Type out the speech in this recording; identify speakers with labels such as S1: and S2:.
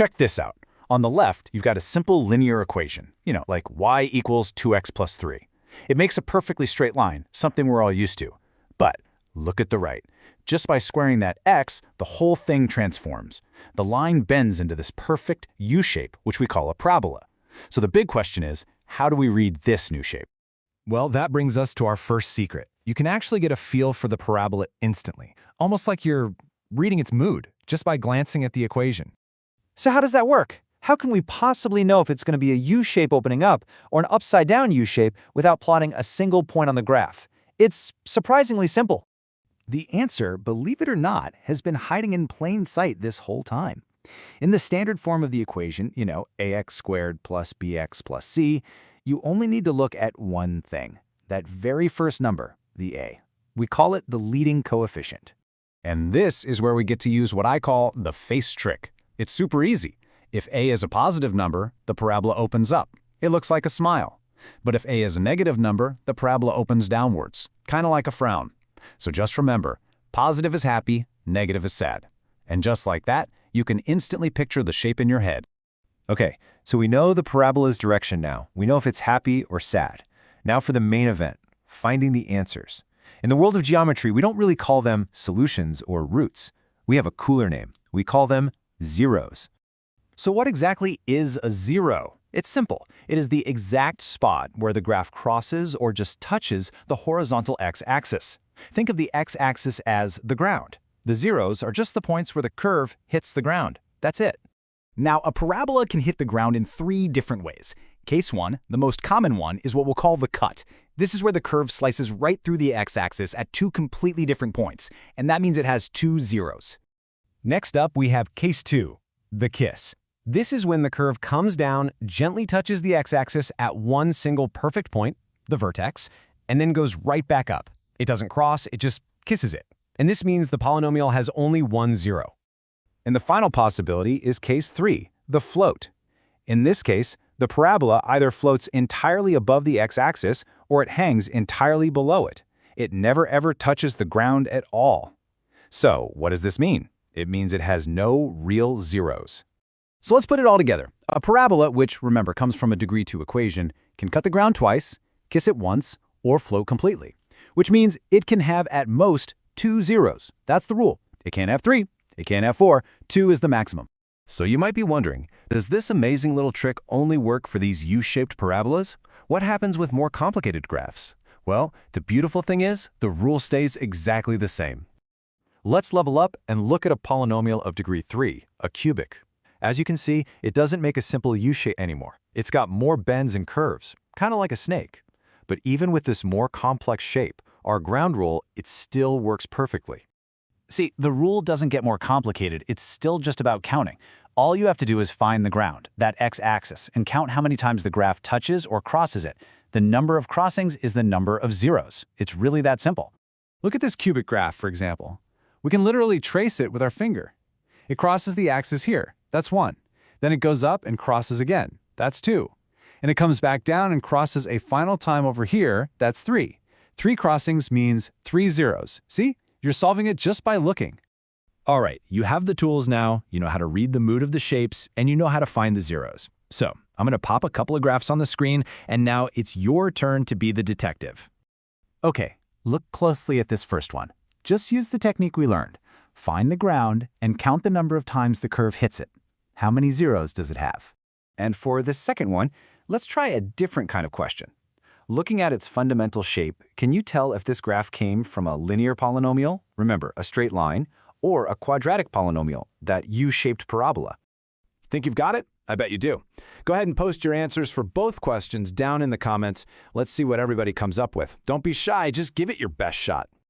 S1: Check this out. On the left, you've got a simple linear equation, like y equals 2x plus 3. It makes a perfectly straight line, something we're all used to. But look at the right. Just by squaring that x, the whole thing transforms. The line bends into this perfect U shape, which we call a parabola. So the big question is, how do we read this new shape?
S2: Well, that brings us to our first secret. You can actually get a feel for the parabola instantly, almost like you're reading its mood, just by glancing at the equation.
S3: So how does that work? How can we possibly know if it's going to be a U-shape opening up or an upside-down U-shape without plotting a single point on the graph? It's surprisingly simple.
S1: The answer, believe it or not, has been hiding in plain sight this whole time. In the standard form of the equation, ax squared plus bx plus c, you only need to look at one thing, that very first number, the a. We call it the leading coefficient.
S2: And this is where we get to use what I call the face trick. It's super easy. If a is a positive number, the parabola opens up. It looks like a smile. But if a is a negative number, the parabola opens downwards, kind of like a frown. So just remember, positive is happy, negative is sad. And just like that, you can instantly picture the shape in your head.
S4: Okay, so we know the parabola's direction now. We know if it's happy or sad. Now for the main event, finding the answers. In the world of geometry, we don't really call them solutions or roots. We have a cooler name. We call them zeros.
S1: So what exactly is a zero? It's simple. It is the exact spot where the graph crosses or just touches the horizontal x-axis. Think of the x-axis as the ground. The zeros are just the points where the curve hits the ground. That's it. Now, a parabola can hit the ground in 3 different ways. Case 1, the most common one, is what we'll call the cut. This is where the curve slices right through the x-axis at 2 completely different points, and that means it has 2 zeros.
S2: Next up, we have case 2, the kiss. This is when the curve comes down, gently touches the x-axis at one single perfect point, the vertex, and then goes right back up. It doesn't cross, it just kisses it. And this means the polynomial has only 1 zero.
S1: And the final possibility is case 3, the float. In this case, the parabola either floats entirely above the x-axis or it hangs entirely below it. It never ever touches the ground at all. So, what does this mean? It means it has no real zeros. So let's put it all together. A parabola, which, remember, comes from a degree 2 equation, can cut the ground twice, kiss it once, or float completely, which means it can have at most 2 zeros. That's the rule. It can't have 3. It can't have 4. 2 is the maximum.
S4: So you might be wondering, does this amazing little trick only work for these U-shaped parabolas? What happens with more complicated graphs? Well, the beautiful thing is, the rule stays exactly the same.
S2: Let's level up and look at a polynomial of degree 3, a cubic. As you can see, it doesn't make a simple U-shape anymore. It's got more bends and curves, kind of like a snake. But even with this more complex shape, our ground rule, it still works perfectly.
S1: See, the rule doesn't get more complicated. It's still just about counting. All you have to do is find the ground, that x-axis, and count how many times the graph touches or crosses it. The number of crossings is the number of zeros. It's really that simple.
S2: Look at this cubic graph, for example. We can literally trace it with our finger. It crosses the axis here. That's 1. Then it goes up and crosses again. That's 2. And it comes back down and crosses a final time over here. That's 3. 3 crossings means 3 zeros. See? You're solving it just by looking.
S1: All right, you have the tools now, you know how to read the mood of the shapes, and you know how to find the zeros. So, I'm going to pop a couple of graphs on the screen, and now it's your turn to be the detective. Okay, look closely at this first one. Just use the technique we learned. Find the ground and count the number of times the curve hits it. How many zeros does it have? And for the second one, let's try a different kind of question. Looking at its fundamental shape, can you tell if this graph came from a linear polynomial, remember, a straight line, or a quadratic polynomial, that U-shaped parabola? Think you've got it? I bet you do. Go ahead and post your answers for both questions down in the comments. Let's see what everybody comes up with. Don't be shy, just give it your best shot.